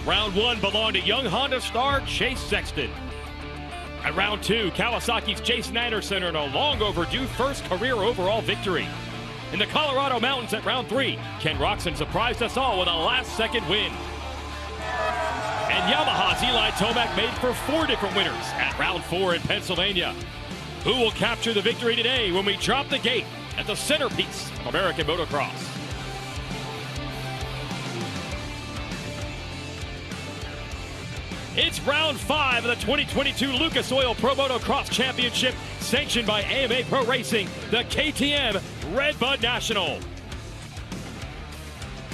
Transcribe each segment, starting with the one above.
Round 1 belonged to young Honda star Chase Sexton. At round 2, Kawasaki's Jason Anderson earned a long overdue first career overall victory. In the Colorado Mountains at round 3, Ken Roczen surprised us all with a last-second win. And Yamaha's Eli Tomac made for 4 different winners at round 4 in Pennsylvania. Who will capture the victory today when we drop the gate at the centerpiece of American motocross? It's round 5 of the 2022 Lucas Oil Pro Motocross Championship, sanctioned by AMA Pro Racing, the KTM RedBud National.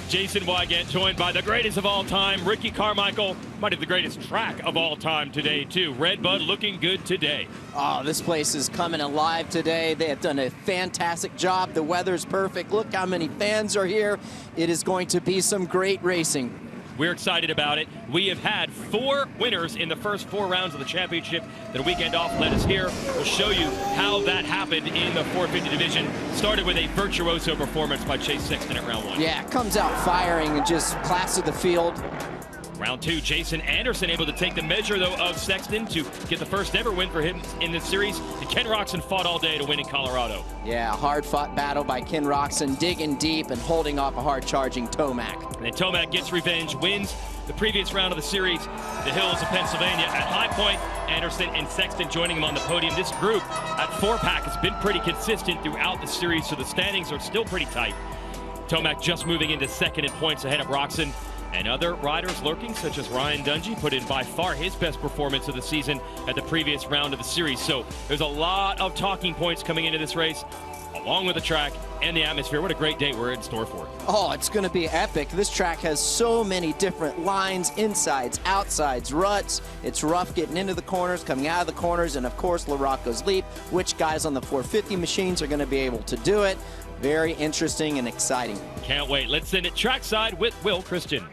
Jason Wygant joined by the greatest of all time, Ricky Carmichael. Might have the greatest track of all time today, too. RedBud looking good today. Oh, this place is coming alive today. They have done a fantastic job. The weather's perfect. Look how many fans are here. It is going to be some great racing. We're excited about it. We have had 4 winners in the first 4 rounds of the championship. The weekend off led us here. We'll show you how that happened in the 450 division. Started with a virtuoso performance by Chase Sexton at round 1. Yeah, comes out firing and just class of the field. Round 2, Jason Anderson able to take the measure, though, of Sexton to get the first ever win for him in this series. And Ken Roczen fought all day to win in Colorado. Yeah, hard-fought battle by Ken Roczen, digging deep and holding off a hard-charging Tomac. And then Tomac gets revenge, wins the previous round of the series, the hills of Pennsylvania. At High Point, Anderson and Sexton joining him on the podium. This group at 4-pack has been pretty consistent throughout the series, so the standings are still pretty tight. Tomac just moving into second in points ahead of Roczen. And other riders lurking, such as Ryan Dungey, put in by far his best performance of the season at the previous round of the series. So there's a lot of talking points coming into this race, along with the track and the atmosphere. What a great day we're in store for. Oh, it's going to be epic. This track has so many different lines, insides, outsides, ruts. It's rough getting into the corners, coming out of the corners, and of course, LaRocco's Leap. Which guys on the 450 machines are going to be able to do it? Very interesting and exciting. Can't wait. Let's send it trackside with Will Christian.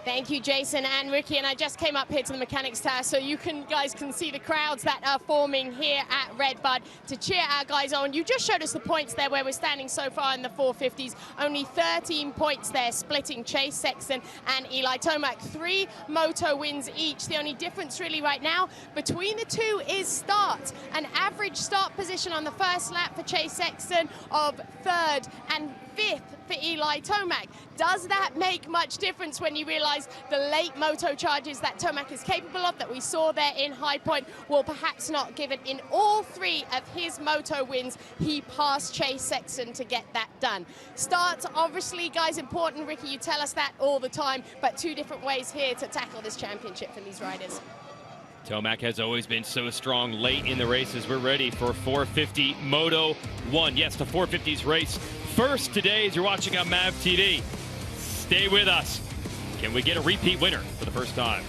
Thank you, Jason and Ricky. And I just came up here to the mechanics tower so you guys can see the crowds that are forming here at RedBud to cheer our guys on. You just showed us the points there where we're standing so far in the 450s. Only 13 points there, splitting Chase Sexton and Eli Tomac. 3 Moto wins each. The only difference really right now between the two is start. An average start position on the first lap for Chase Sexton of 3rd and 5th for Eli Tomac. Does that make much difference when you realize the late moto charges that Tomac is capable of, that we saw there in High Point, will perhaps not give it? In all 3 of his moto wins, he passed Chase Sexton to get that done. Starts, obviously, guys, important. Ricky, you tell us that all the time, but 2 different ways here to tackle this championship for these riders. Tomac has always been so strong late in the races. We're ready for 450 Moto 1. Yes, the 450s race first today as you're watching on MAV TV. Stay with us. Can we get a repeat winner for the first time?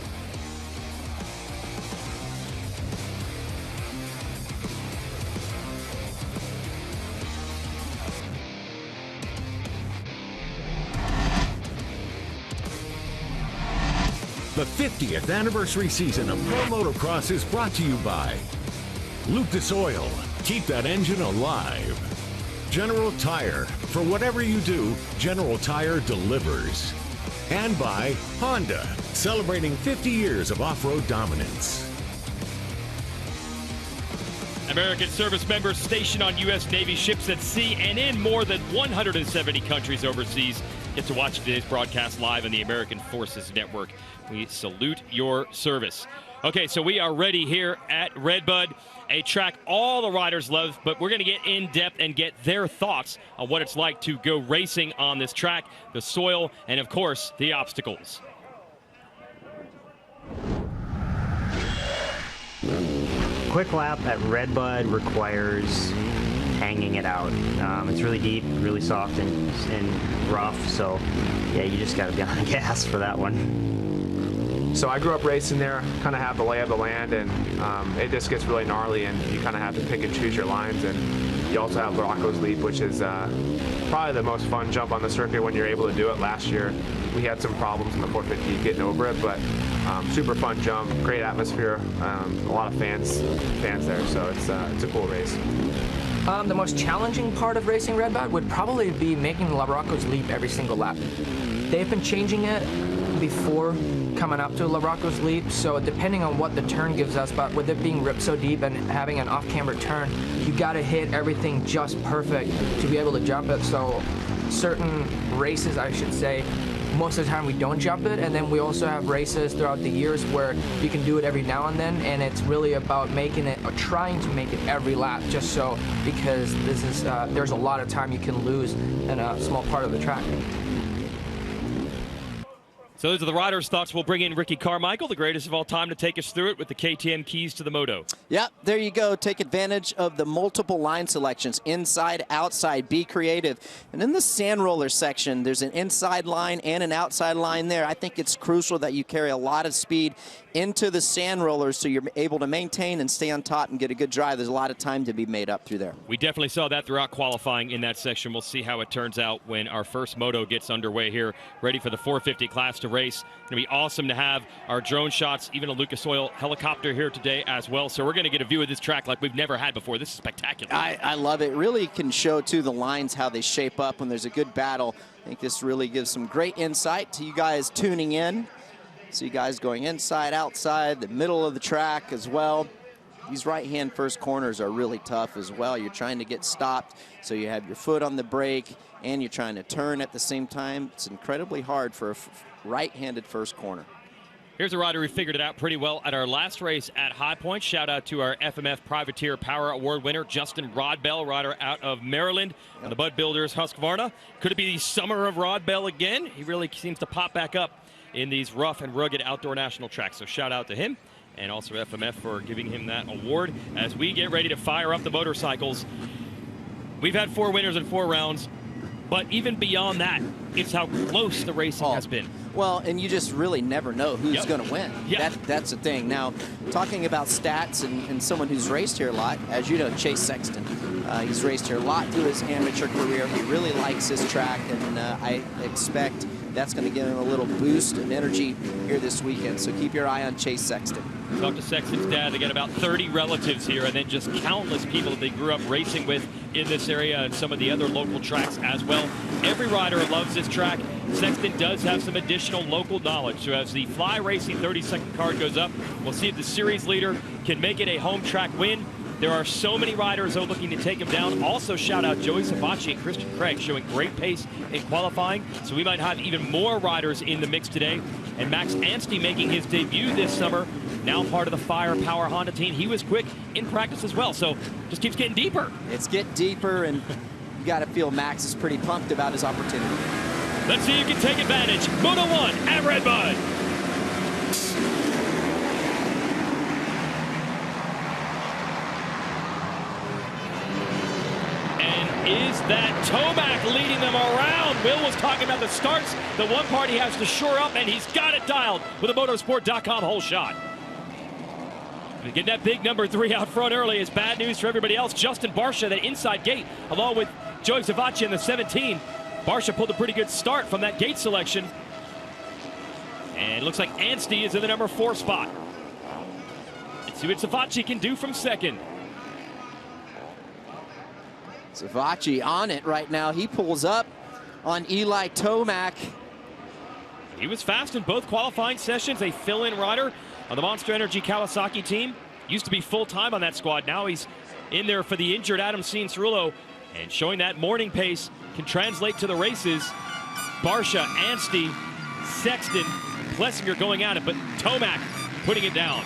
The 50th anniversary season of Pro Motocross is brought to you by Lucas Oil. Keep that engine alive. General Tire. For whatever you do, General Tire delivers. And by Honda, celebrating 50 years of off-road dominance. American service members stationed on U.S. Navy ships at sea and in more than 170 countries overseas get to watch today's broadcast live on the American Forces Network. We salute your service. Okay, so we are ready here at RedBud, a track all the riders love, but we're going to get in depth and get their thoughts on what it's like to go racing on this track, the soil, and of course, the obstacles. Quick lap at RedBud requires hanging it out. It's really deep, really soft, and rough, so yeah, you just got to be on the gas for that one. So I grew up racing there, kind of have the lay of the land, and it just gets really gnarly, and you kind of have to pick and choose your lines. And you also have Rocco's Leap, which is probably the most fun jump on the circuit when you're able to do it. Last year we had some problems in the 450 getting over it, but super fun jump, great atmosphere, a lot of fans there, so it's a cool race. The most challenging part of racing RedBud would probably be making La Rocco's Leap every single lap. They've been changing it turn before coming up to LaRocco's Leap, so depending on what the turn gives us, but with it being ripped so deep and having an off-camber turn, you got to hit everything just perfect to be able to jump it. So certain races, I should say, most of the time we don't jump it, and then we also have races throughout the years where you can do it every now and then, and it's really about making it or trying to make it every lap, just so, because this is there's a lot of time you can lose in a small part of the track. So those are the riders' thoughts. We'll bring in Ricky Carmichael, the greatest of all time, to take us through it with the KTM keys to the Moto. Yep, there you go. Take advantage of the multiple line selections, inside, outside, be creative. And in the sand roller section, there's an inside line and an outside line there. I think it's crucial that you carry a lot of speed into the sand rollers so you're able to maintain and stay on top and get a good drive. There's a lot of time to be made up through there. We definitely saw that throughout qualifying in that section. We'll see how it turns out when our first Moto gets underway here, ready for the 450 class to race. It's going to be awesome to have our drone shots, even a Lucas Oil helicopter here today as well. So we're going to get a view of this track like we've never had before. This is spectacular. I love it. Really can show, too, the lines, how they shape up when there's a good battle. I think this really gives some great insight to you guys tuning in. See you guys going inside, outside, the middle of the track as well. These right-hand first corners are really tough as well. You're trying to get stopped, so you have your foot on the brake, and you're trying to turn at the same time. It's incredibly hard for a right-handed first corner. Here's a rider who figured it out pretty well at our last race at High Point. Shout out to our FMF Privateer Power Award winner, Justin Rodbell, rider out of Maryland on the Bud Builders Husqvarna. Could it be the summer of Rodbell again? He really seems to pop back up in these rough and rugged outdoor national tracks. So shout out to him, and also FMF for giving him that award. As we get ready to fire up the motorcycles, we've had 4 winners in 4 rounds, but even beyond that, it's how close the racing has been. Well, and you just really never know who's going to win. That's the thing. Now, talking about stats and someone who's raced here a lot, as you know, Chase Sexton. He's raced here a lot through his amateur career. He really likes this track, and I expect that's going to give him a little boost and energy here this weekend. So keep your eye on Chase Sexton. Talk to Sexton's dad. They got about 30 relatives here, and then just countless people that they grew up racing with in this area and some of the other local tracks as well. Every rider loves this track. Sexton does have some additional local knowledge. So as the Fly Racing 30-second card goes up, we'll see if the series leader can make it a home track win. There are so many riders looking to take him down. Also, shout out Joey Savacci and Christian Craig showing great pace in qualifying. So we might have even more riders in the mix today. And Max Anstey making his debut this summer, now part of the Firepower Honda team. He was quick in practice as well. So just keeps getting deeper. It's getting deeper, and you got to feel Max is pretty pumped about his opportunity. Let's see who can take advantage. Moto 1 at RedBud. Is that Tomac leading them around? Will was talking about the starts, the one part he has to shore up, and he's got it dialed with a motorsport.com whole shot. Getting that big number 3 out front early is bad news for everybody else. Justin Barsha, that inside gate, along with Joey Savacci in the 17. Barsha pulled a pretty good start from that gate selection. And it looks like Anstey is in the number 4 spot. Let's see what Savacci can do from second. Savacci on it right now. He pulls up on Eli Tomac. He was fast in both qualifying sessions, a fill-in rider on the Monster Energy Kawasaki team. Used to be full-time on that squad. Now he's in there for the injured Adam Cianciarulo, and showing that morning pace can translate to the races. Barsha, Anstey, Sexton, Plessinger going at it, but Tomac putting it down.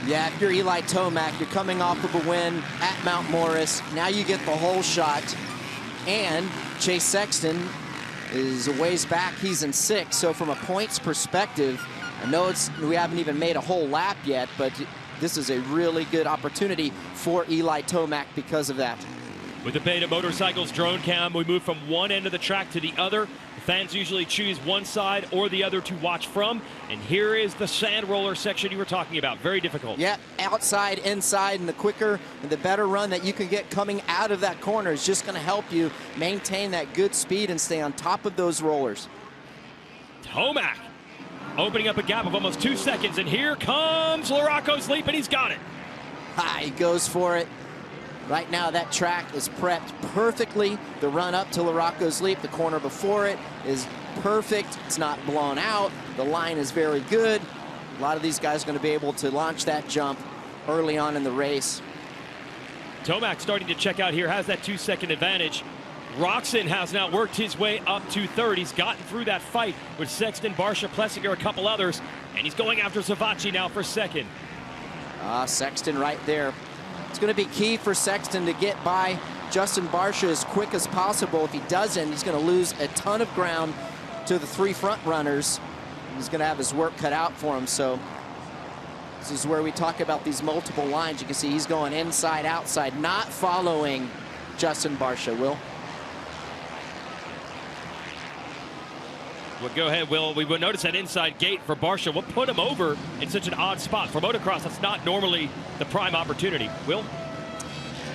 Yeah, if you're Eli Tomac, you're coming off of a win at Mount Morris. Now you get the whole shot. And Chase Sexton is a ways back. He's in 6th. So from a points perspective, I know we haven't even made a whole lap yet, but this is a really good opportunity for Eli Tomac because of that. With the Beta Motorcycles drone cam, we move from one end of the track to the other. Fans usually choose one side or the other to watch from. And here is the sand roller section you were talking about. Very difficult. Yeah, outside, inside, and the quicker and the better run that you can get coming out of that corner is just going to help you maintain that good speed and stay on top of those rollers. Tomac opening up a gap of almost 2 seconds. And here comes LaRocco's Leap, and he's got it. He goes for it. Right now, that track is prepped perfectly. The run up to Larocco's Leap, the corner before it, is perfect. It's not blown out. The line is very good. A lot of these guys are going to be able to launch that jump early on in the race. Tomac starting to check out here, has that 2-second advantage. Roczen has now worked his way up to third. He's gotten through that fight with Sexton, Barsha, Plessinger, a couple others, and he's going after Savatgy now for second. Sexton right there. It's going to be key for Sexton to get by Justin Barsha as quick as possible. If he doesn't, he's going to lose a ton of ground to the 3 front runners. He's going to have his work cut out for him. So this is where we talk about these multiple lines. You can see he's going inside, outside, not following Justin Barsha, Will. Well, go ahead, Will. We would notice that inside gate for Barsha. What put him over in such an odd spot? For motocross, that's not normally the prime opportunity. Will?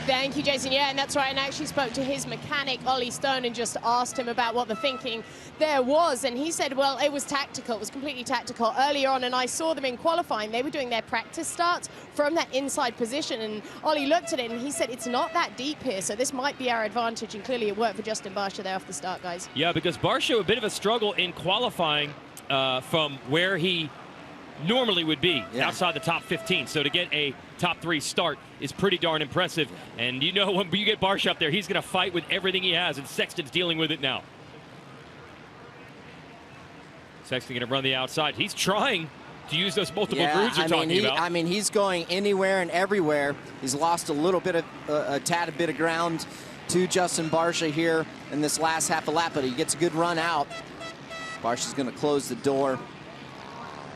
Thank you, Jason. Yeah, and that's right. And I actually spoke to his mechanic, Ollie Stone, and just asked him about what the thinking there was. And he said, well, it was tactical. It was completely tactical earlier on. And I saw them in qualifying. They were doing their practice starts from that inside position. And Ollie looked at it and he said, it's not that deep here. So this might be our advantage. And clearly it worked for Justin Barsha there off the start, guys. Yeah, because Barsha, a bit of a struggle in qualifying from where he normally would be, outside the top 15. So to get a top 3 start is pretty darn impressive. And you know, when you get Barsha up there, he's going to fight with everything he has, and Sexton's dealing with it now. Sexton going to run the outside. He's trying to use those multiple grooves you're talking about. I mean, he's going anywhere and everywhere. He's lost a little bit of, a tad bit of ground to Justin Barsha here in this last half a lap, but he gets a good run out. Barsha's going to close the door.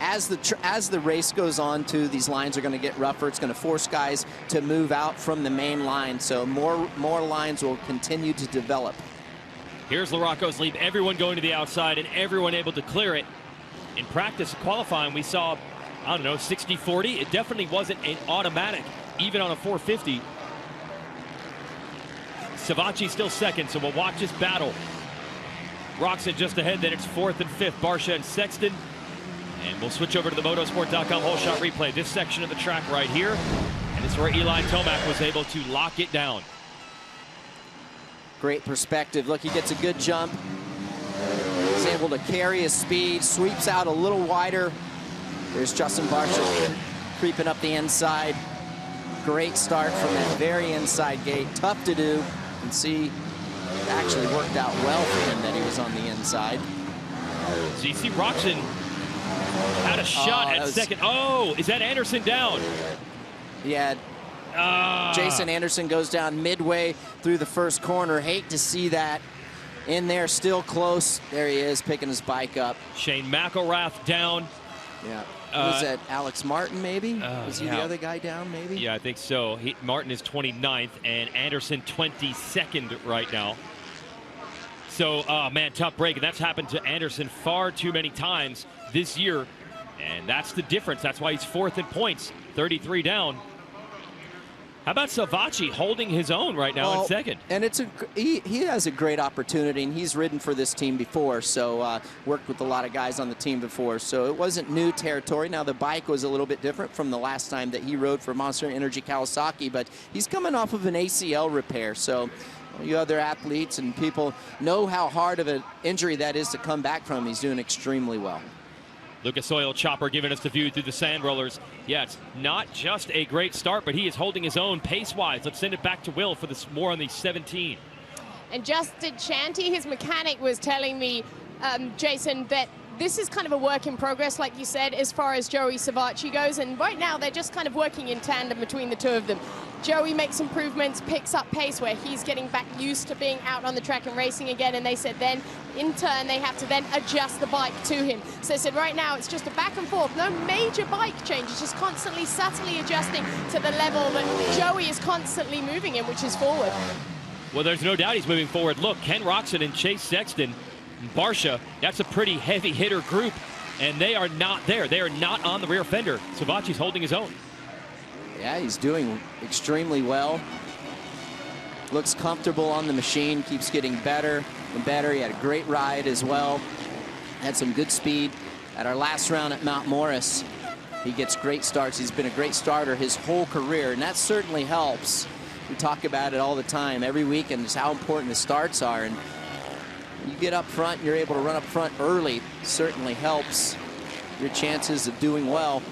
As the race goes on, too, these lines are going to get rougher. It's going to force guys to move out from the main line, so more lines will continue to develop. Here's Larocco's Leap. Everyone going to the outside and everyone able to clear it. In practice qualifying, we saw, I don't know, 60-40. It definitely wasn't an automatic, even on a 450. Savatgy still second, so we'll watch this battle. Roczen just ahead, then it's 4th and 5th, Barsha and Sexton. And we'll switch over to the motosport.com whole shot replay. This section of the track right here. And it's where Eli Tomac was able to lock it down. Great perspective. Look, he gets a good jump. He's able to carry his speed, sweeps out a little wider. There's Justin Barsha creeping up the inside. Great start from that very inside gate. Tough to do. You can see it actually worked out well for him that he was on the inside. So you see Roczen had a shot at second. Oh, is that Anderson down? Yeah. Jason Anderson goes down midway through the first corner. Hate to see that. In there, still close. There he is, picking his bike up. Shane McElrath down. Yeah. Was that Alex Martin, maybe? Was he the other guy down, maybe? Yeah, I think so. Martin is 29th, and Anderson 22nd right now. So, man, tough break. And that's happened to Anderson far too many times this year. And that's the difference. That's why he's 4th in points, 33 down. How about Savatgy holding his own right now in second? And he has a great opportunity, and he's ridden for this team before, so worked with a lot of guys on the team before. So it wasn't new territory. Now the bike was a little bit different from the last time that he rode for Monster Energy Kawasaki, but he's coming off of an ACL repair. So you other athletes and people know how hard of an injury that is to come back from. He's doing extremely well. Lucas Oil Chopper giving us the view through the sand rollers. Yeah, it's not just a great start, but he is holding his own pace-wise. Let's send it back to Will for this more on the 17. And Justin Shanty, his mechanic, was telling me, Jason, that this is kind of a work in progress, like you said, as far as Joey Savatgy goes. And right now, they're just kind of working in tandem between the two of them. Joey makes improvements, picks up pace where he's getting back used to being out on the track and racing again. And they said then, in turn, they have to then adjust the bike to him. So they said right now, it's just a back and forth, no major bike changes, just constantly, subtly adjusting to the level that Joey is constantly moving in, which is forward. Well, there's no doubt he's moving forward. Look, Ken Roczen and Chase Sexton, Barsha, that's a pretty heavy hitter group, and they are not there. They are not on the rear fender. Savatgy's holding his own. Yeah, he's doing extremely well. Looks comfortable on the machine, keeps getting better and better. He had a great ride as well. Had some good speed at our last round at Mount Morris. He gets great starts. He's been a great starter his whole career, and that certainly helps We talk about it all the time, every weekend, just how important the starts are. And you get up front, you're able to run up front early, certainly helps your chances of doing well.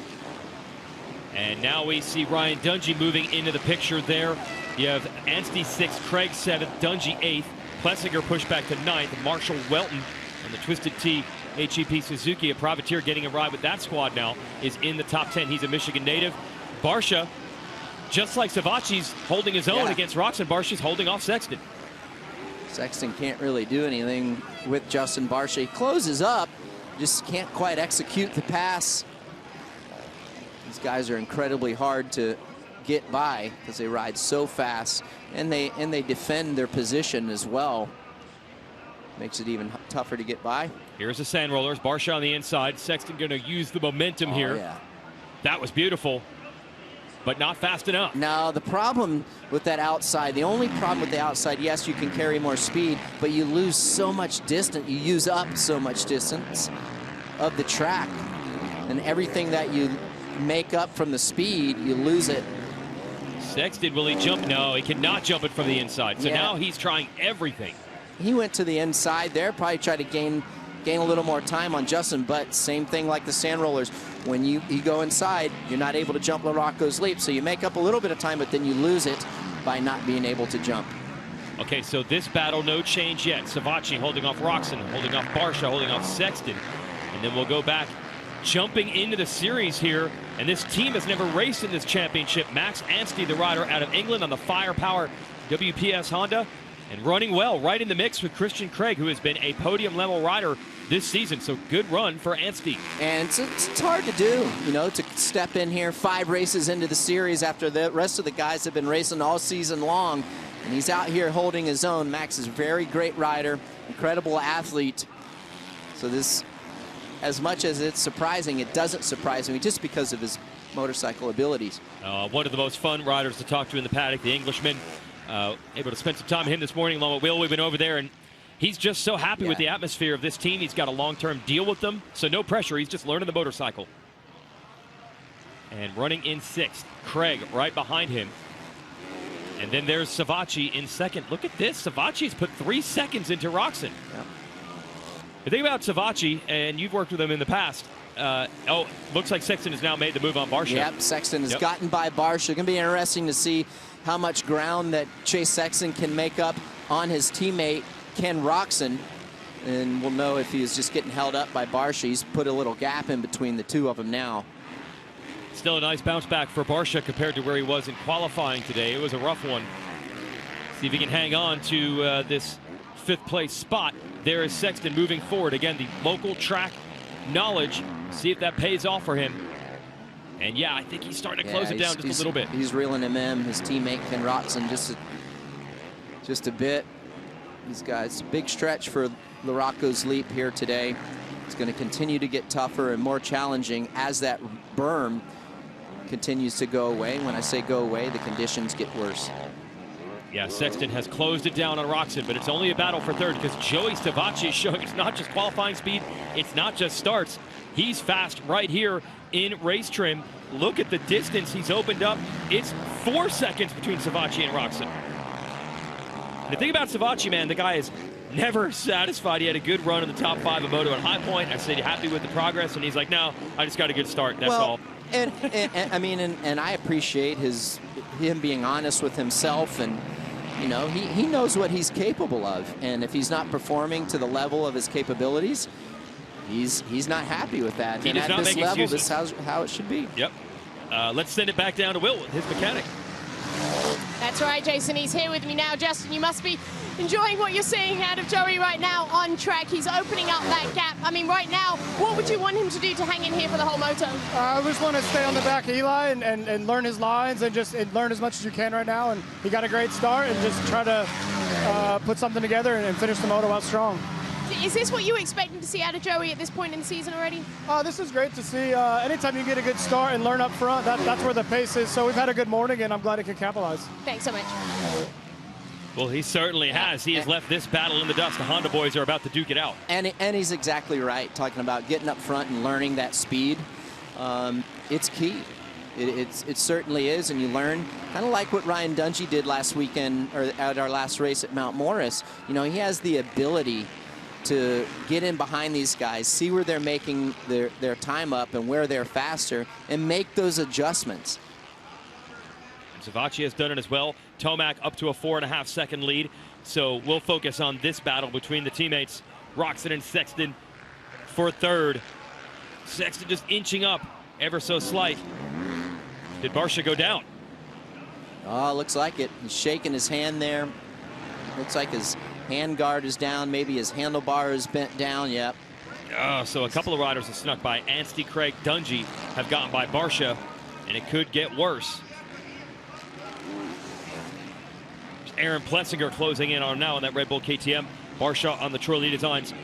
And now we see Ryan Dungey moving into the picture there. You have Anstey 6th, Craig 7th, Dungey 8th, Plessinger pushed back to 9th, Marshall Welton on the Twisted T HEP Suzuki, a privateer getting a ride with that squad now, is in the top 10. He's a Michigan native. Barsha, just like Savacci's holding his own against Roczen, Barsha's holding off Sexton. Sexton can't really do anything with Justin Barsha. He closes up, just can't quite execute the pass. These guys are incredibly hard to get by because they ride so fast, and they defend their position as well. Makes it even tougher to get by. Here's the Sand Rollers. Barsha on the inside. Sexton going to use the momentum here. Yeah. That was beautiful, but not fast enough. No, the problem with that outside, the only problem with the outside, yes, you can carry more speed, but you lose so much distance. You use up so much distance of the track, and everything that you make up from the speed, you lose it. Sexton, will he jump? No, he cannot jump it from the inside. So now he's trying everything. He went to the inside there, probably tried to gain a little more time on Justin, but same thing like the Sand Rollers. When you go inside, you're not able to jump Larocco's leap, so you make up a little bit of time, but then you lose it by not being able to jump. Okay, so this battle, no change yet. Savacci holding off Roczen, holding off Barsha, holding off Sexton. And then we'll go back, jumping into the series here. And this team has never raced in this championship. Max Anstey, the rider out of England on the Firepower WPS Honda. And running well, right in the mix with Christian Craig, who has been a podium-level rider this season. So good run for Anstey. And it's hard to do, you know, to step in here 5 races into the series after the rest of the guys have been racing all season long. And he's out here holding his own. Max is a very great rider, incredible athlete. So this, as much as it's surprising, it doesn't surprise me just because of his motorcycle abilities. One of the most fun riders to talk to in the paddock, the Englishman. Able to spend some time with him this morning along with Will. We've been over there, and he's just so happy with the atmosphere of this team. He's got a long-term deal with them, so no pressure. He's just learning the motorcycle. And running in 6th, Craig right behind him. And then there's Savacci in 2nd. Look at this. Savacci's put 3 seconds into Roczen. Yeah. The thing about Savacci, and you've worked with him in the past, looks like Sexton has now made the move on Barsha. Yep, Sexton has gotten by Barsha. Going to be interesting to see how much ground that Chase Sexton can make up on his teammate, Ken Roczen. And we'll know if he's just getting held up by Barsha. He's put a little gap in between the two of them now. Still a nice bounce back for Barsha compared to where he was in qualifying today. It was a rough one. See if he can hang on to this 5th place spot. There is Sexton moving forward. Again, the local track knowledge. See if that pays off for him. And yeah, I think he's starting to close it down just a little bit. He's reeling him in. His teammate Ken Roczen just a bit. These guys, big stretch for Larocco's leap here today. It's going to continue to get tougher and more challenging as that berm continues to go away. When I say go away, the conditions get worse. Yeah, Sexton has closed it down on Roczen, but it's only a battle for 3rd because Joey Savacci is showing it's not just qualifying speed, it's not just starts. He's fast right here in race trim. Look at the distance he's opened up. It's 4 seconds between Savacci and Roczen. And the thing about Savacci, man, the guy is never satisfied. He had a good run in the top 5 of Moto at High Point. I said, you happy with the progress? And he's like, no, I just got a good start. That's all. And I mean, and I appreciate him being honest with himself, and you know, he knows what he's capable of. And if he's not performing to the level of his capabilities, he's not happy with that. He and does at not this make level, excuses. this is how it should be. Yep. Let's send it back down to Will, his mechanic. That's right, Jason. He's here with me now. Justin, you must be enjoying what you're seeing out of Joey right now on track. He's opening up that gap. I mean, right now, what would you want him to do to hang in here for the whole moto? I just want to stay on the back of Eli and learn his lines and just learn as much as you can right now. And he got a great start, and just try to put something together and finish the moto out strong. Is this what you were expecting to see out of Joey at this point in the season already? This is great to see. Anytime you get a good start and learn up front, that's where the pace is. So we've had a good morning, and I'm glad he can capitalize. Thanks so much. Well, he certainly has. He has left this battle in the dust. The Honda boys are about to duke it out. And he's exactly right, talking about getting up front and learning that speed. It's key. It certainly is, and you learn, kind of like what Ryan Dungey did last weekend, or at our last race at Mount Morris. You know, he has the ability to get in behind these guys, see where they're making their time up and where they're faster, and make those adjustments. Savatgy has done it as well. Tomac up to a 4.5 second lead. So we'll focus on this battle between the teammates, Roczen and Sexton for third. Sexton just inching up ever so slight. Did Barcia go down? Oh, looks like it. He's shaking his hand there. Looks like his hand guard is down. Maybe his handlebar is bent down. Yep. Oh, so a couple of riders have snuck by. Anstey, Craig, Dungey have gotten by Barcia, and it could get worse. Aaron Plessinger closing in on now on that Red Bull KTM. Barcia on the Troy Lee Designs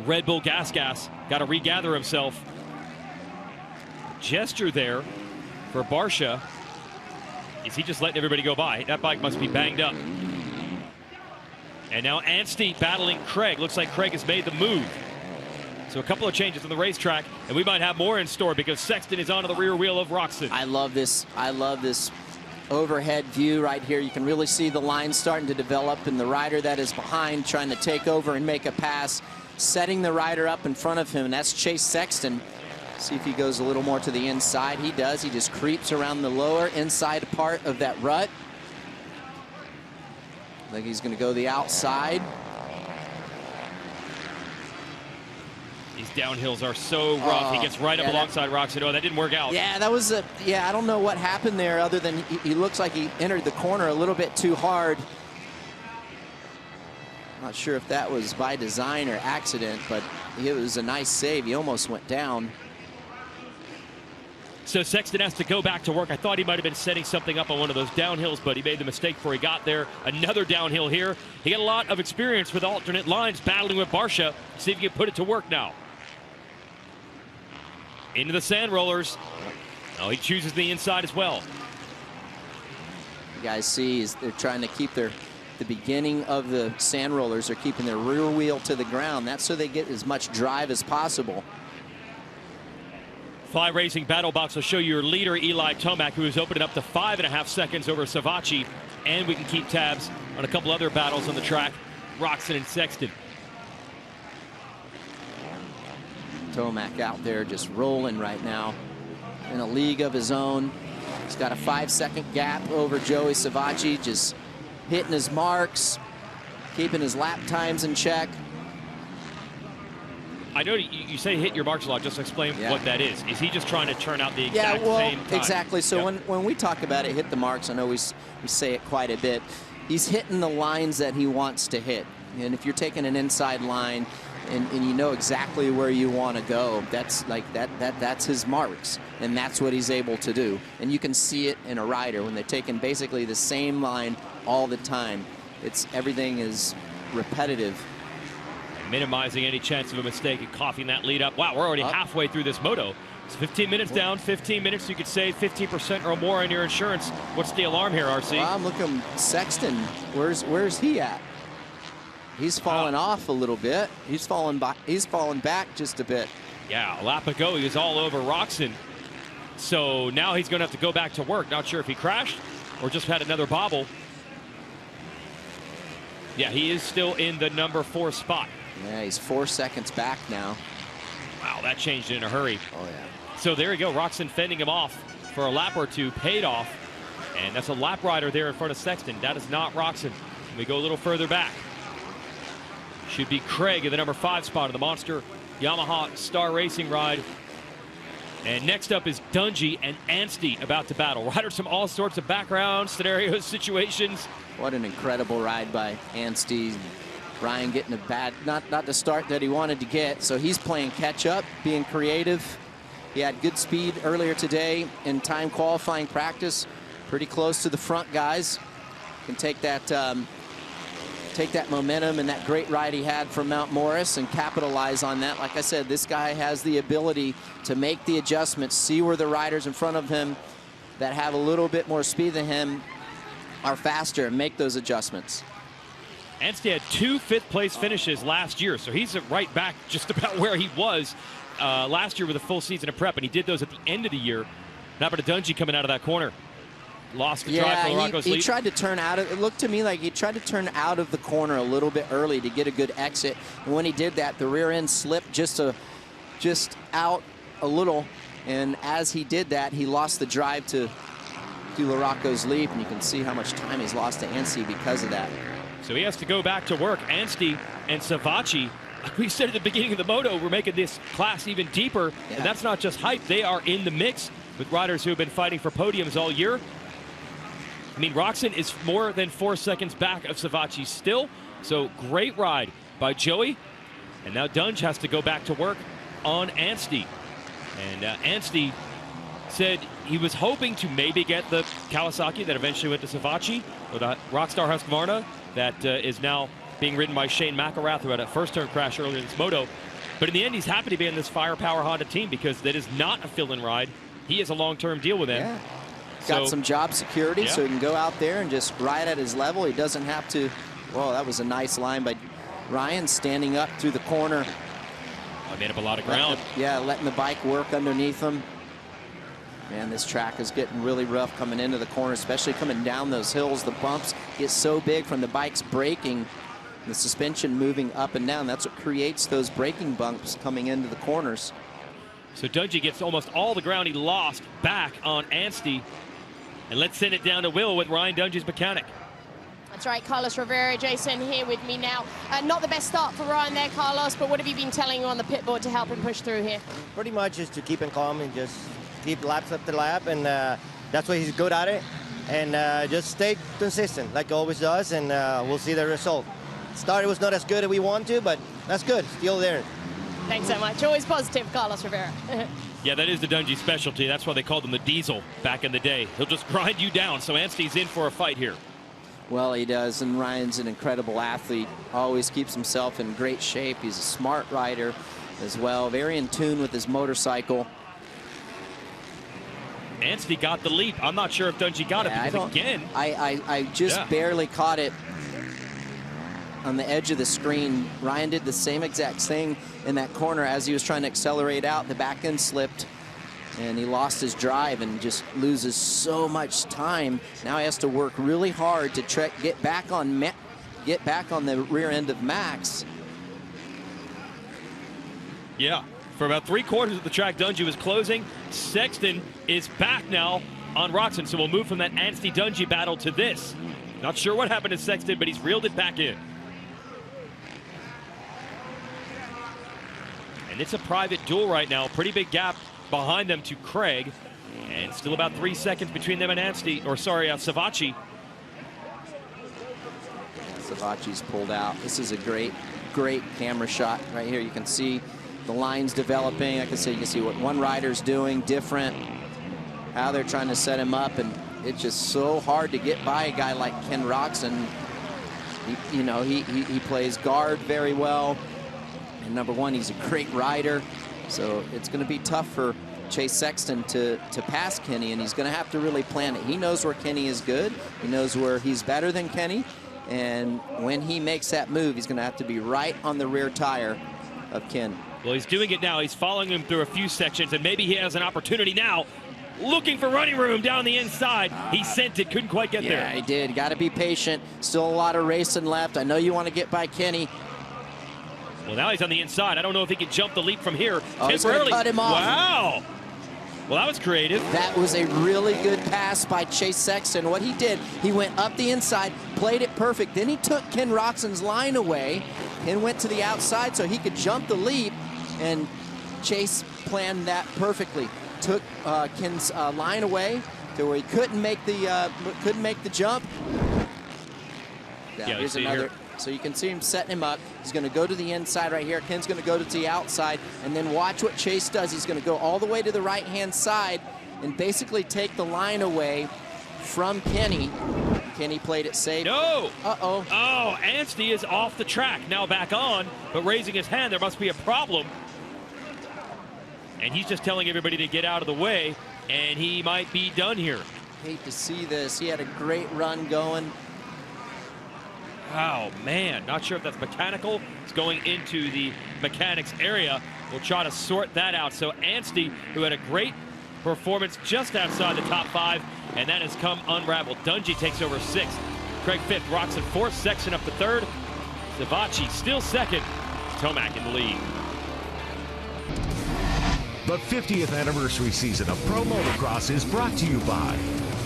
Red Bull Gas got to regather himself. Gesture there for Barcia. Is he just letting everybody go by? That bike must be banged up. And now Anstey battling Craig. Looks like Craig has made the move. So a couple of changes on the racetrack, and we might have more in store because Sexton is onto the rear wheel of Roczen. I love this overhead view right here. You can really see the line starting to develop, and the rider that is behind trying to take over and make a pass, setting the rider up in front of him, and that's Chase Sexton. See if he goes a little more to the inside. He does. He just creeps around the lower inside part of that rut. I think he's going to go the outside. These downhills are so rough. He gets right up alongside Roczen. Oh, that didn't work out. Yeah, that was I don't know what happened there other than he looks like he entered the corner a little bit too hard. Not sure if that was by design or accident, but it was a nice save. He almost went down. So Sexton has to go back to work. I thought he might have been setting something up on one of those downhills, but he made the mistake before he got there. Another downhill here. He got a lot of experience with alternate lines, battling with Barcia. See if he can put it to work now. Into the sand rollers. Oh, he chooses the inside as well. You guys see they're trying to keep the beginning of the sand rollers. They're keeping their rear wheel to the ground. That's so they get as much drive as possible. Fly Racing Battle Box will show you your leader, Eli Tomac, who is opening up to 5.5 seconds over Savatgy. And we can keep tabs on a couple other battles on the track, Roczen and Sexton. Tomac out there just rolling right now in a league of his own. He's got a 5-second gap over Joey Savatgy, just hitting his marks, keeping his lap times in check. I know you say hit your marks a lot. Just explain what that is. Is he just trying to turn out the exact same time? Exactly. So when we talk about it, hit the marks, I know we say it quite a bit. He's hitting the lines that he wants to hit. And if you're taking an inside line and you know exactly where you want to go, that's like that's his marks. And that's what he's able to do. And you can see it in a rider when they're taking basically the same line all the time. Everything is repetitive. Minimizing any chance of a mistake and coughing that lead up. Wow, we're already halfway through this moto. It's 15 minutes down, 15 minutes. You could save 15% or more on your insurance. What's the alarm here, RC? Well, I'm looking, Sexton, where's he at? He's fallen off a little bit. He's fallen back just a bit. Yeah, a lap ago, he was all over Roczen. So now he's going to have to go back to work. Not sure if he crashed or just had another bobble. Yeah, he is still in the number 4 spot. Yeah, he's 4 seconds back now. Wow, that changed in a hurry. Oh, yeah. So there you go. Roczen fending him off for a lap or two, paid off. And that's a lap rider there in front of Sexton. That is not Roczen. We go a little further back. Should be Craig in the number 5 spot of the Monster Yamaha Star Racing ride. And next up is Dungey and Anstey about to battle. Riders from all sorts of backgrounds, scenarios, situations. What an incredible ride by Anstey. Ryan getting a bad, not the start that he wanted to get, so he's playing catch up, being creative. He had good speed earlier today in time qualifying practice, pretty close to the front guys. Can take that momentum and that great ride he had from Mount Morris and capitalize on that. Like I said, this guy has the ability to make the adjustments, see where the riders in front of him that have a little bit more speed than him are faster and make those adjustments. Anstey had 2 fifth-place finishes last year, so he's right back just about where he was last year with a full season of prep, and he did those at the end of the year. Now, but Dungey coming out of that corner. Lost the drive for Larocco's lead. He tried to turn out of it. Looked to me like he tried to turn out of the corner a little bit early to get a good exit. And when he did that, the rear end slipped just out a little. And as he did that, he lost the drive to Larocco's leap. And you can see how much time he's lost to Anstey because of that. So he has to go back to work. Anstey and Savatgy, like we said at the beginning of the Moto, we're making this class even deeper. Yeah. And that's not just hype. They are in the mix with riders who have been fighting for podiums all year. I mean, Roczen is more than 4 seconds back of Savatgy still. So great ride by Joey. And now Dunge has to go back to work on Anstey. And Anstey said he was hoping to maybe get the Kawasaki that eventually went to Savatgy, or the Rockstar Husqvarna that is now being ridden by Shane McElrath, who had a first turn crash earlier in this Moto. But in the end, he's happy to be in this Firepower Honda team because that is not a fill-in ride. He has a long-term deal with them. Yeah. Got some job security, yeah. so he can go out there and just ride at his level. He doesn't have to. Well, that was a nice line by Ryan, standing up through the corner. I made up a lot of ground. Letting the bike work underneath him. Man, this track is getting really rough coming into the corner, especially coming down those hills. The bumps get so big from the bike's braking, the suspension moving up and down. That's what creates those braking bumps coming into the corners. So Dungey gets almost all the ground he lost back on Anstey. And let's send it down to Will with Ryan Dungey's mechanic. That's right, Carlos Rivera, Jason, here with me now. Not the best start for Ryan there, Carlos, but what have you been telling you on the pit board to help him push through here? Pretty much just to keep him calm and just keep laps after lap, and that's why he's good at it. And just stay consistent like he always does, and we'll see the result. Start was not as good as we want to, but that's good, still there. Thanks so much. Always positive, Carlos Rivera. Yeah, that is the Dungey specialty. That's why they called him the Diesel back in the day. He'll just grind you down, so Anstey's in for a fight here. Well, he does, and Ryan's an incredible athlete. Always keeps himself in great shape. He's a smart rider as well, very in tune with his motorcycle. Anstey got the leap. I'm not sure if Dungey got it because, again... I just barely caught it on the edge of the screen. Ryan did the same exact thing in that corner as he was trying to accelerate out. The back end slipped, and he lost his drive and just loses so much time. Now he has to work really hard to get back on the rear end of Max. Yeah, for about 3/4 of the track, Dungey was closing. Sexton is back now on Roczen, so we'll move from that Anstey-Dungey battle to this. Not sure what happened to Sexton, but he's reeled it back in. And it's a private duel right now. Pretty big gap behind them to Craig. And still about 3 seconds between them and Savatgy. Savatgy's pulled out. This is a great camera shot right here. You can see the lines developing. Like I said, you can see what one rider's doing different, how they're trying to set him up, and it's just so hard to get by a guy like Ken Roczen. He plays guard very well. And number one, he's a great rider. So it's going to be tough for Chase Sexton to pass Kenny, and he's going to have to really plan it. He knows where Kenny is good. He knows where he's better than Kenny. And when he makes that move, he's going to have to be right on the rear tire of Ken. Well, he's doing it now. He's following him through a few sections, and maybe he has an opportunity now. Looking for running room down the inside. He sent it, couldn't quite get there. Yeah, he did. Got to be patient. Still a lot of racing left. I know you want to get by Kenny. Well, now he's on the inside. I don't know if he can jump the leap from here. Oh, he's gonna cut him off. Wow. Well, that was creative. That was a really good pass by Chase Sexton. What he did, he went up the inside, played it perfect. Then he took Ken Roczen's line away and went to the outside so he could jump the leap, and Chase planned that perfectly. Took Ken's line away to where he couldn't make the jump. Yeah, here's another. So you can see him setting him up. He's going to go to the inside right here. Ken's going to go to the outside, and then watch what Chase does. He's going to go all the way to the right-hand side and basically take the line away from Kenny. Kenny played it safe. No! Uh-oh. Oh, Anstey is off the track. Now back on, but raising his hand. There must be a problem. And he's just telling everybody to get out of the way, and he might be done here. Hate to see this. He had a great run going. Oh, man. Not sure if that's mechanical. It's going into the mechanics area. We'll try to sort that out. So Anstey, who had a great performance just outside the top 5, and that has come unraveled. Dungey takes over 6th. Craig 5th, Roczen 4th, Sexton up to 3rd. Savatgy still 2nd. Tomac in the lead. The 50th anniversary season of Pro Motocross is brought to you by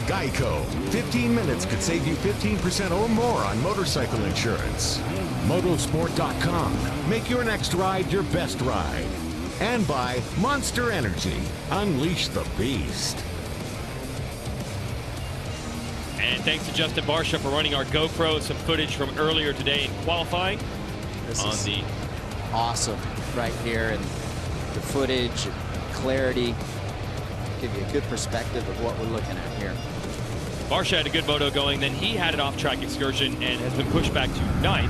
Geico. 15 minutes could save you 15% or more on motorcycle insurance. Motosport.com. Make your next ride your best ride. And by Monster Energy. Unleash the beast. And thanks to Justin Barsha for running our GoPro. Some footage from earlier today in qualifying. This on is the awesome right here, and the footage, and clarity, give you a good perspective of what we're looking at here. Barsha had a good moto going, then he had an off-track excursion and has been pushed back to 9th.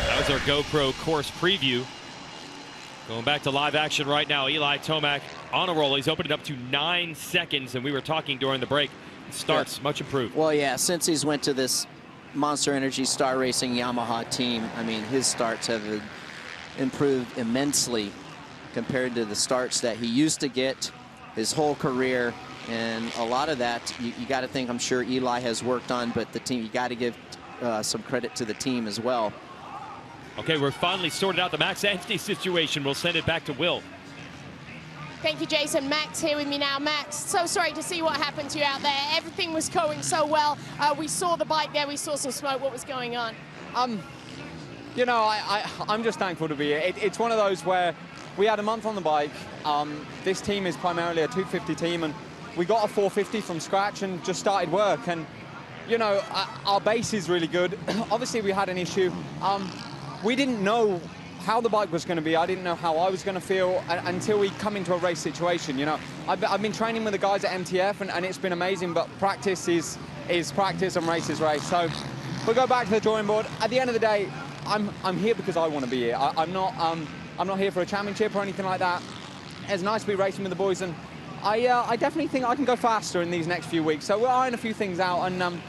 That was our GoPro course preview. Going back to live action right now, Eli Tomac on a roll. He's opened it up to 9 seconds, and we were talking during the break. Starts much improved. Well, yeah, since he's went to this Monster Energy Star Racing Yamaha team, I mean, his starts have improved immensely compared to the starts that he used to get his whole career. And a lot of that, you got to think, I'm sure Eli has worked on, but the team, you got to give some credit to the team as well. Okay, we're finally sorted out the Max Anstey situation. We'll send it back to Will. Thank you, Jason. Max here with me now. Max, so sorry to see what happened to you out there. Everything was going so well. We saw the bike there. We saw some smoke. What was going on? You know, I'm just thankful to be here. It's one of those where we had a month on the bike. This team is primarily a 250 team, and we got a 450 from scratch and just started work. And, you know, our base is really good. Obviously, we had an issue. We didn't know how the bike was going to be. I didn't know how I was going to feel until we come into a race situation. You know, I've been training with the guys at MTF, and it's been amazing, but practice is practice and race is race. So we'll go back to the drawing board. At the end of the day, I'm here because I want to be here. I'm not here for a championship or anything like that. It's nice to be racing with the boys, and I definitely think I can go faster in these next few weeks. So we're ironing a few things out, and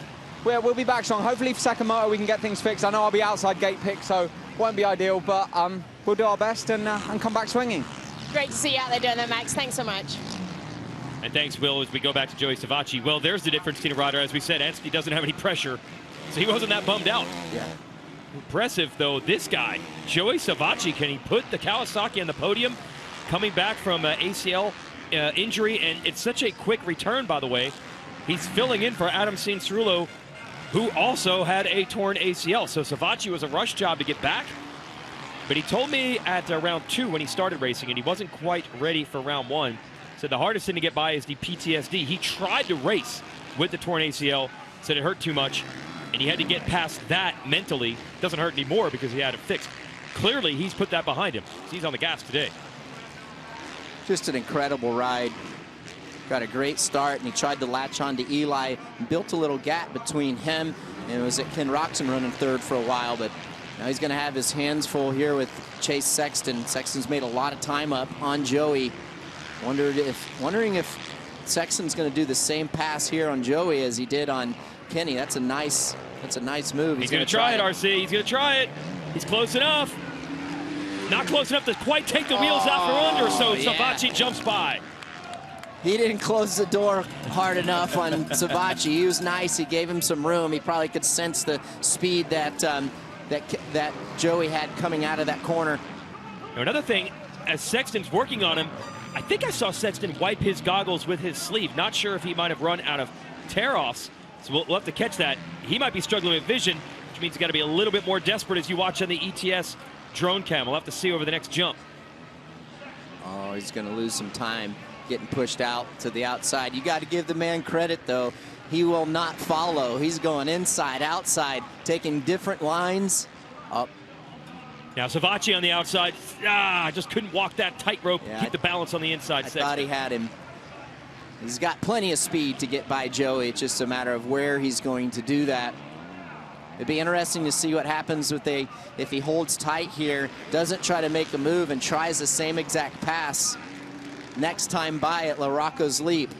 we'll be back strong. Hopefully for second motor we can get things fixed. I know I'll be outside gate pick, so won't be ideal, but we'll do our best and come back swinging. Great to see you out there doing that, Max. Thanks so much. And thanks, Will, as we go back to Joey Savatgy. Well, there's the difference, Tina Ryder. As we said, Anstey doesn't have any pressure, so he wasn't that bummed out. Yeah. Impressive, though, this guy, Joey Savatgy. Can he put the Kawasaki on the podium? Coming back from ACL injury, and it's such a quick return, by the way. He's filling in for Adam Cianciarulo, who also had a torn ACL. So Savatgy was a rush job to get back. But he told me at round 2 when he started racing, and he wasn't quite ready for round 1, said the hardest thing to get by is the PTSD. He tried to race with the torn ACL, said it hurt too much, and he had to get past that mentally. Doesn't hurt anymore because he had it fixed. Clearly, he's put that behind him. He's on the gas today. Just an incredible ride. Got a great start, and he tried to latch on to Eli, built a little gap between him, and it was at Ken Roczen running 3rd for a while, but now he's going to have his hands full here with Chase Sexton. Sexton's made a lot of time up on Joey. Wondering if Sexton's going to do the same pass here on Joey as he did on Kenny. That's a nice move. He's going to try it, RC. He's going to try it. He's close enough. Not close enough to quite take the wheels out from under, so yeah. Savatgy jumps by. He didn't close the door hard enough on Savatgy. He was nice. He gave him some room. He probably could sense the speed that that Joey had coming out of that corner. Now, another thing, as Sexton's working on him, I think I saw Sexton wipe his goggles with his sleeve. Not sure if he might have run out of tear-offs, so we'll have to catch that. He might be struggling with vision, which means he's got to be a little bit more desperate as you watch on the ETS drone cam. We'll have to see over the next jump. Oh, he's going to lose some time getting pushed out to the outside. You got to give the man credit, though. He will not follow. He's going inside, outside, taking different lines. Up. Now Savatgy on the outside. Just couldn't walk that tightrope, keep the balance on the inside. I thought he had him. He's got plenty of speed to get by Joey. It's just a matter of where he's going to do that. It'd be interesting to see what happens if he holds tight here, doesn't try to make a move, and tries the same exact pass next time by at La Rocco's Leap.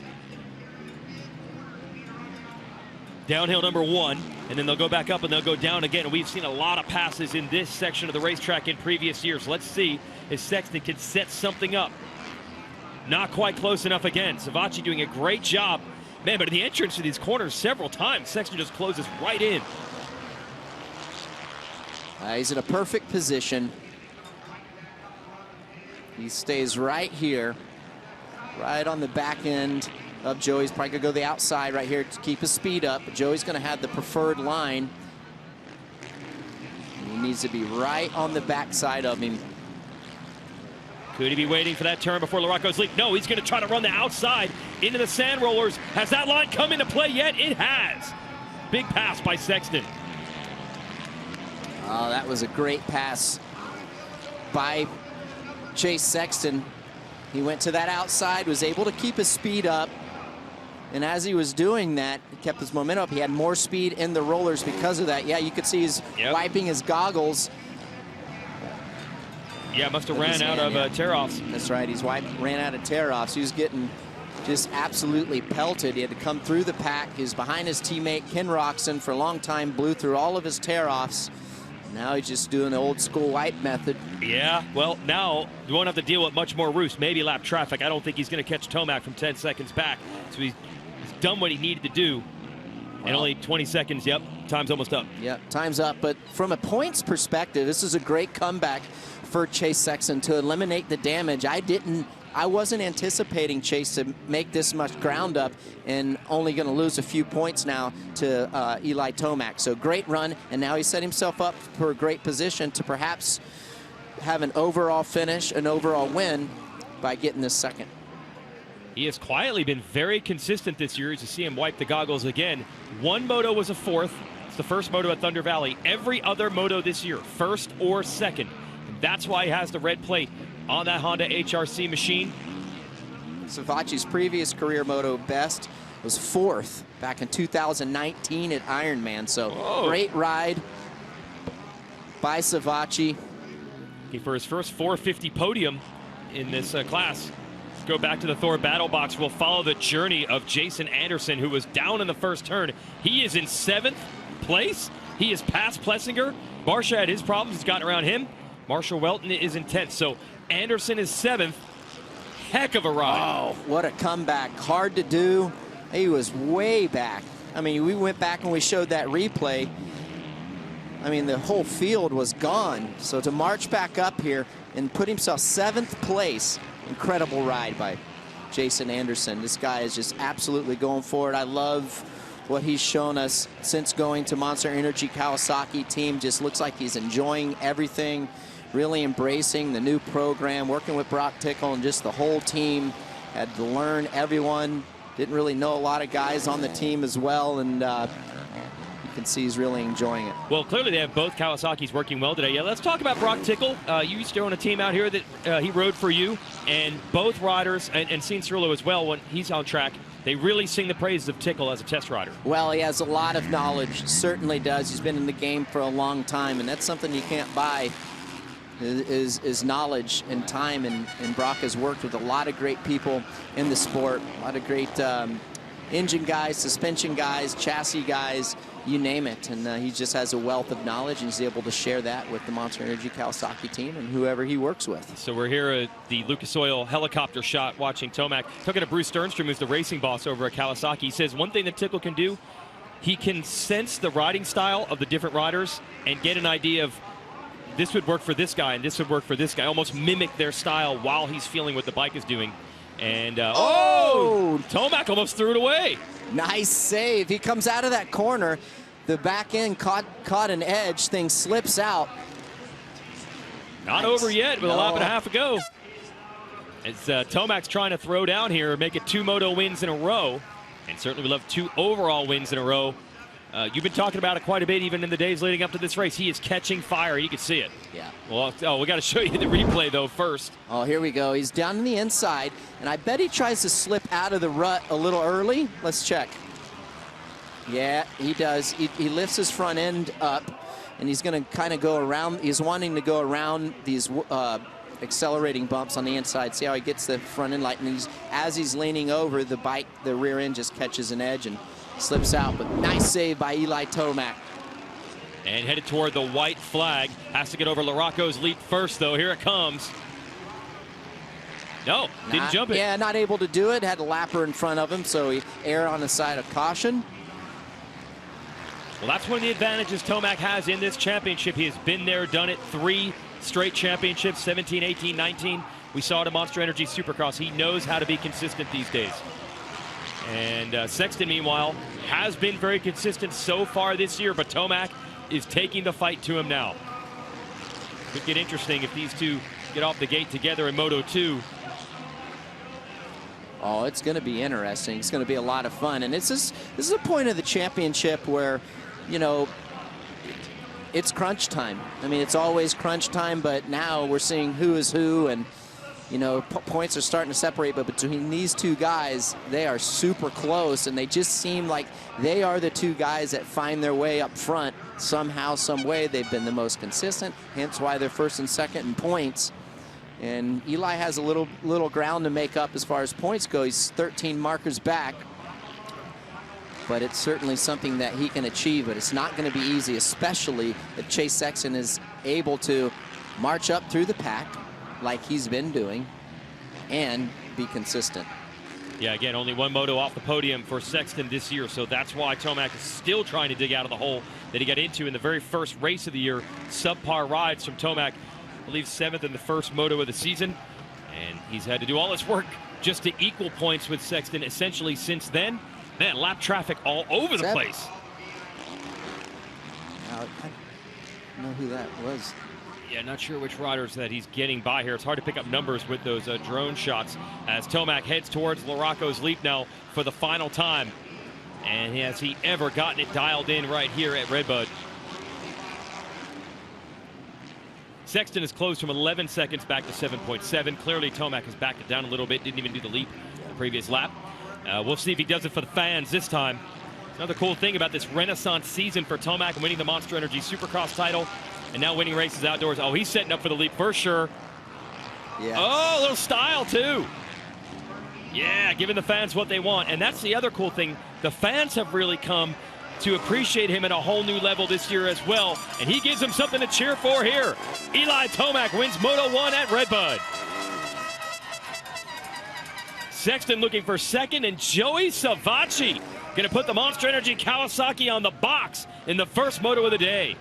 Downhill number 1, and then they'll go back up and they'll go down again. We've seen a lot of passes in this section of the racetrack in previous years. Let's see if Sexton can set something up. not quite close enough again. Savatgy doing a great job. Man, but in the entrance to these corners several times, Sexton just closes right in. He's in a perfect position. He stays right here, right on the back end of Joey. He's probably going to go the outside right here to keep his speed up. But Joey's going to have the preferred line. He needs to be right on the backside of him. Could he be waiting for that turn before Larocco's leap? No, he's going to try to run the outside into the sand rollers. Has that line come into play yet? It has. Big pass by Sexton. Oh, that was a great pass by Chase Sexton. He went to that outside, was able to keep his speed up. And as he was doing that, he kept his momentum up. He had more speed in the rollers because of that. Yeah, you could see he's wiping his goggles. Yeah, must have ran out of tear-offs. That's right, ran out of tear-offs. He was getting just absolutely pelted. He had to come through the pack. He was behind his teammate, Ken Roxon, for a long time, blew through all of his tear-offs. Now he's just doing the old school wipe method. Yeah, well, now you won't have to deal with much more roost, maybe lap traffic. I don't think he's going to catch Tomac from 10 seconds back. So he's done what he needed to do. Well, and only 20 seconds, time's almost up. Yep, time's up. But from a points perspective, this is a great comeback for Chase Sexton to eliminate the damage. I wasn't anticipating Chase to make this much ground up and only going to lose a few points now to Eli Tomac. So great run, and now he set himself up for a great position to perhaps have an overall finish, an overall win by getting this second. He has quietly been very consistent this year as you see him wipe the goggles again. One moto was a fourth. It's the first moto at Thunder Valley. Every other moto this year, first or second. And that's why he has the red plate on that Honda HRC machine. Savatgy's previous career moto best was fourth back in 2019 at Ironman. So great ride by Savatgy. For his first 450 podium in this class. Let's go back to the Thor battle box. We'll follow the journey of Jason Anderson, who was down in the first turn. He is in 7th place. He is past Plessinger. Barsha had his problems. He's gotten around him. Marshall Welton is in 10th. So Anderson is 7th. Heck of a ride. Oh, what a comeback. Hard to do. He was way back. I mean, we went back and we showed that replay. I mean, the whole field was gone. So to march back up here and put himself 7th place, incredible ride by Jason Anderson. This guy is just absolutely going for it. I love what he's shown us since going to Monster Energy Kawasaki team. Just looks like he's enjoying everything, really embracing the new program, working with Brock Tickle and just the whole team. Had to learn everyone. Didn't really know a lot of guys on the team as well, and you can see he's really enjoying it. Well, clearly they have both Kawasaki's working well today. Yeah, let's talk about Brock Tickle. You used to own a team out here that he rode for you, and both riders, and Sean Cirillo as well, when he's on track, they really sing the praises of Tickle as a test rider. Well, he has a lot of knowledge, certainly does. He's been in the game for a long time, and that's something you can't buy, is knowledge and time. And Brock has worked with a lot of great people in the sport, a lot of great engine guys, suspension guys, chassis guys, you name it. And he just has a wealth of knowledge, and he's able to share that with the Monster Energy Kawasaki team and whoever he works with. So we're here at the Lucas Oil helicopter shot watching Tomac. Talking to Bruce Sternstrom, who's the racing boss over at Kawasaki. He says one thing that Tickle can do, he can sense the riding style of the different riders and get an idea of this would work for this guy and this would work for this guy, almost mimic their style while he's feeling what the bike is doing. And, Tomac almost threw it away. Nice save. He comes out of that corner. The back end caught an edge. Thing slips out. Not over yet with a lap and a half ago. As Tomac's trying to throw down here, make it 2 moto wins in a row. And certainly we love 2 overall wins in a row. You've been talking about it quite a bit even in the days leading up to this race. He is catching fire. You can see it. Yeah. Well, we got to show you the replay, though, first. Oh, here we go. He's down on the inside, and I bet he tries to slip out of the rut a little early. Let's check. Yeah, he does. He lifts his front end up, and he's going to kind of go around. He's wanting to go around these accelerating bumps on the inside. See how he gets the front end light, and as he's leaning over, the rear end just catches an edge and slips out. But nice save by Eli Tomac. And headed toward the white flag. Has to get over Larocco's leap first, though. Here it comes. No, didn't jump it. Yeah, not able to do it. Had a lapper in front of him, so he erred on the side of caution. Well, that's one of the advantages Tomac has in this championship. He has been there, done it, 3 straight championships, 17, 18, 19. We saw it at Monster Energy Supercross. He knows how to be consistent these days. And Sexton, meanwhile, has been very consistent so far this year, but Tomac is taking the fight to him now. Could get interesting if these two get off the gate together in Moto 2. Oh, it's going to be interesting. It's going to be a lot of fun. And this is a point of the championship where, you know, it's crunch time. I mean, it's always crunch time, but now we're seeing who is who, and, you know, points are starting to separate. But between these two guys, they are super close, and they just seem like they are the two guys that find their way up front somehow, some way. They've been the most consistent, hence why they're first and second in points. And Eli has a little ground to make up as far as points go. He's 13 markers back. But it's certainly something that he can achieve, but it's not going to be easy, especially if Chase Sexton is able to march up through the pack like he's been doing and be consistent. Yeah, again, only one moto off the podium for Sexton this year, so that's why Tomac is still trying to dig out of the hole that he got into in the very first race of the year. Subpar rides from Tomac, I believe 7th in the first moto of the season, and he's had to do all this work just to equal points with Sexton essentially since then. Man, lap traffic all over the place. I don't know who that was. Yeah, not sure which riders that he's getting by here. It's hard to pick up numbers with those drone shots as Tomac heads towards Larocco's Leap now for the final time. And has he ever gotten it dialed in right here at RedBud? Sexton is closed from 11 seconds back to 7.7. Clearly, Tomac has backed it down a little bit. Didn't even do the leap the previous lap. We'll see if he does it for the fans this time. Another cool thing about this renaissance season for Tomac, winning the Monster Energy Supercross title and now winning races outdoors. Oh, he's setting up for the leap for sure. Yeah. Oh, a little style too. Yeah, giving the fans what they want. And that's the other cool thing. The fans have really come to appreciate him at a whole new level this year as well. And he gives them something to cheer for here. Eli Tomac wins Moto 1 at RedBud. Sexton looking for second, and Joey Savacci going to put the Monster Energy Kawasaki on the box in the first moto of the day.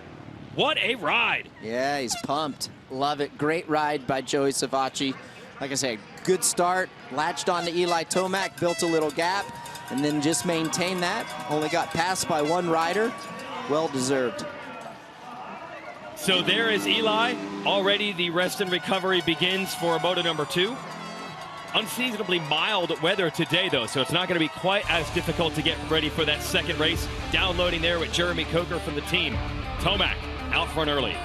What a ride. Yeah, he's pumped. Love it. Great ride by Joey Savacci. Like I said, good start. Latched on to Eli Tomac, built a little gap, and then just maintained that. Only got passed by one rider. Well deserved. So there is Eli. Already the rest and recovery begins for moto number 2. Unseasonably mild weather today, though, so it's not going to be quite as difficult to get ready for that second race. Downloading there with Jeremy Coker from the team. Tomac out front early.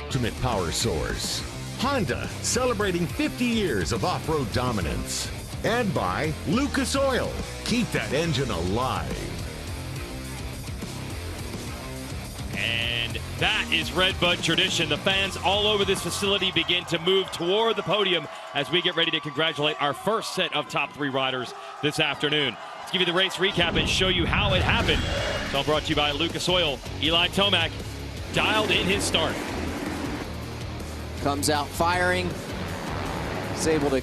Ultimate power source. Honda, celebrating 50 years of off-road dominance. And by Lucas Oil. Keep that engine alive. And that is RedBud tradition. The fans all over this facility begin to move toward the podium as we get ready to congratulate our first set of top 3 riders this afternoon. Let's give you the race recap and show you how it happened. It's all brought to you by Lucas Oil. Eli Tomac dialed in his start. Comes out firing. He's able to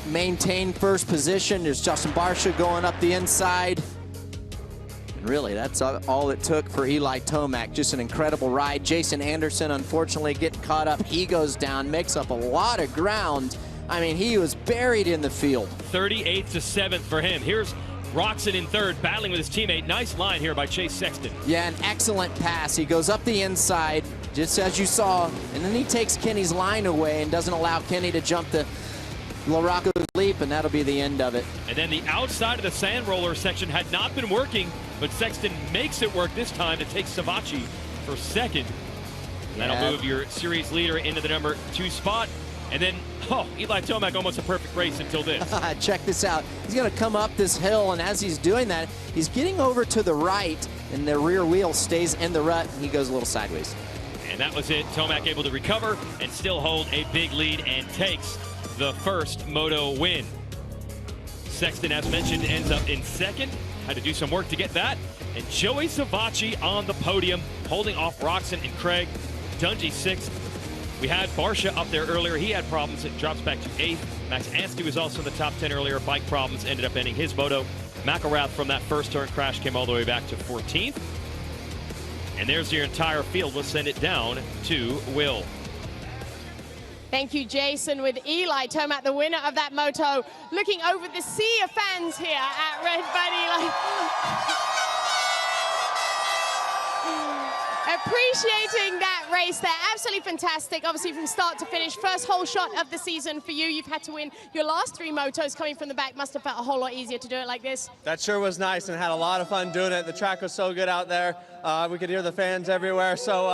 maintain first position. There's Justin Barsha going up the inside. Really, that's all it took for Eli Tomac. Just an incredible ride. Jason Anderson, unfortunately, getting caught up. He goes down, makes up a lot of ground. I mean, he was buried in the field. 38th to 7th for him. Here's Roxon in third, battling with his teammate. Nice line here by Chase Sexton. Yeah, an excellent pass. He goes up the inside, just as you saw, and then he takes Kenny's line away and doesn't allow Kenny to jump the Larocco's Leap, and that'll be the end of it. And then the outside of the sand roller section had not been working, but Sexton makes it work this time to take Savacci for second. Yeah. That'll move your series leader into the number 2 spot. And then, Eli Tomac, almost a perfect race until this. Check this out. He's going to come up this hill, and as he's doing that, he's getting over to the right, and the rear wheel stays in the rut, and he goes a little sideways. And that was it. Tomac able to recover and still hold a big lead and takes the first moto win. Sexton, as mentioned, ends up in second. Had to do some work to get that. And Joey Savacci on the podium, holding off Roxon and Craig. Dungy 6th. We had Barsha up there earlier. He had problems. It drops back to 8th. Max Anstie was also in the top 10 earlier. Bike problems ended up ending his moto. McElrath from that first turn crash came all the way back to 14th. And there's your entire field. We'll send it down to Will. Thank you, Jason, with Eli Tomac, the winner of that moto, looking over the sea of fans here at RedBud. Eli. Appreciating that race there. Absolutely fantastic. Obviously, from start to finish. First whole shot of the season for you. You've had to win your last 3 motos. Coming from the back must have felt a whole lot easier to do it like this. That sure was nice, and had a lot of fun doing it. The track was so good out there. We could hear the fans everywhere. So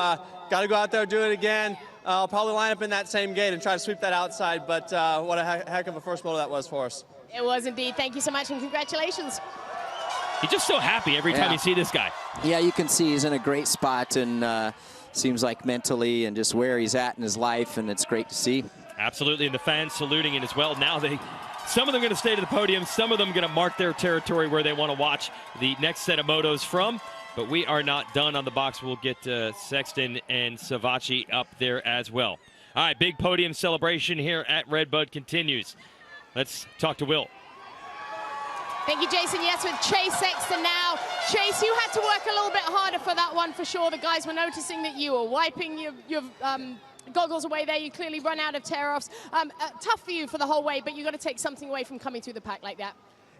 got to go out there and do it again. I'll probably line up in that same gate and try to sweep that outside, but what a heck of a first moto that was for us. It was indeed. Thank you so much, and congratulations. He's just so happy every time you see this guy. Yeah, you can see he's in a great spot, and seems like mentally and just where he's at in his life, and it's great to see. Absolutely, and the fans saluting it as well. Now some of them are going to stay to the podium, some of them going to mark their territory where they want to watch the next set of motos from. But we are not done on the box. We'll get Sexton and Savatgy up there as well. All right, big podium celebration here at RedBud continues. Let's talk to Will. Thank you, Jason. Yes, with Chase Sexton now. Chase, you had to work a little bit harder for that one for sure. The guys were noticing that you were wiping your goggles away there. You clearly run out of tear-offs. Tough for you for the whole way, but you got to take something away from coming through the pack like that.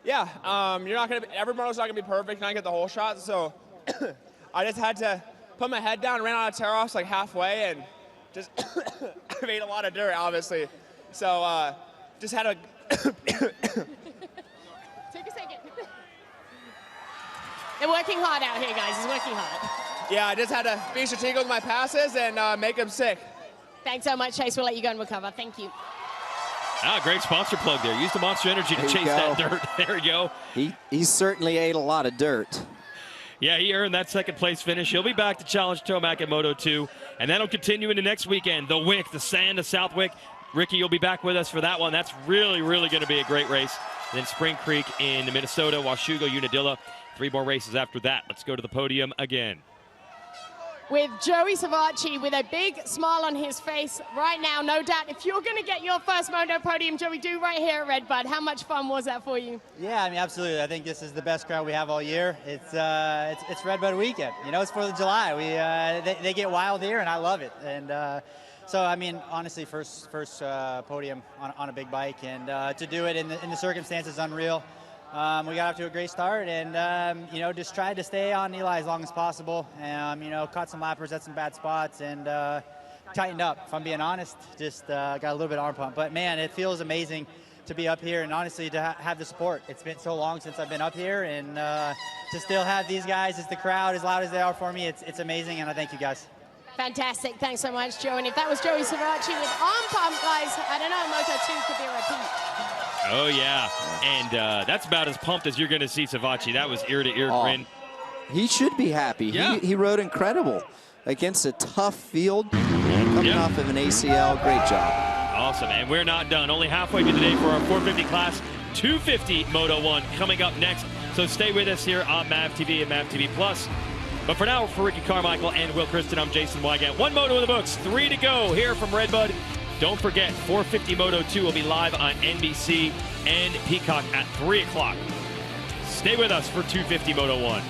Yeah, you're not gonna. Every moto's not gonna be perfect. Not get the whole shot. So I just had to put my head down, ran out of tear-offs like halfway, and just made a lot of dirt, obviously. So just had to. Take a second. They're working hard out here, guys. He's working hard. Yeah, I just had to be strategic with my passes and make them sick. Thanks so much, Chase. We'll let you go and recover. Thank you. Ah, great sponsor plug there. Use the Monster Energy to chase that dirt. There you go. He certainly ate a lot of dirt. Yeah, he earned that second place finish. He'll be back to challenge Tomac at Moto 2, and that'll continue into next weekend. The Wick, the Sand of Southwick. Ricky, you'll be back with us for that one. That's really, really going to be a great race. And then Spring Creek in Minnesota, Washougal, Unadilla. 3 more races after that. Let's go to the podium again. With Joey Savatgy with a big smile on his face right now, no doubt. If you're going to get your first Moto podium, Joey, do right here at RedBud. How much fun was that for you? Yeah, I mean, absolutely. I think this is the best crowd we have all year. It's RedBud weekend. You know, it's 4th of July. They get wild here, and I love it. And so, I mean, honestly, first podium on a big bike, and to do it in the circumstances, unreal. We got off to a great start, and you know, just tried to stay on Eli as long as possible. You know, caught some lappers at some bad spots, and tightened up. If I'm being honest, just got a little bit of arm pump. But man, it feels amazing to be up here, and honestly, to have the support. It's been so long since I've been up here, and to still have these guys, as the crowd as loud as they are for me, it's amazing, and I thank you guys. Fantastic. Thanks so much, Joe. And if that was Joey Savatgy with arm pump, guys, I don't know, Moto 2 could be a repeat. Oh, yeah. And that's about as pumped as you're going to see Savatgy. That was ear-to-ear grin. He should be happy. Yeah. He rode incredible against a tough field. Coming off of an ACL. Great job. Awesome. And we're not done. Only halfway through the day for our 450 class. 250 Moto 1 coming up next. So stay with us here on MAV TV and MAV TV Plus. But for now, for Ricky Carmichael and Will Kristen, I'm Jason Wygant. 1 Moto in the books, 3 to go here from RedBud. Don't forget, 450 Moto 2 will be live on NBC and Peacock at 3 o'clock. Stay with us for 250 Moto 1.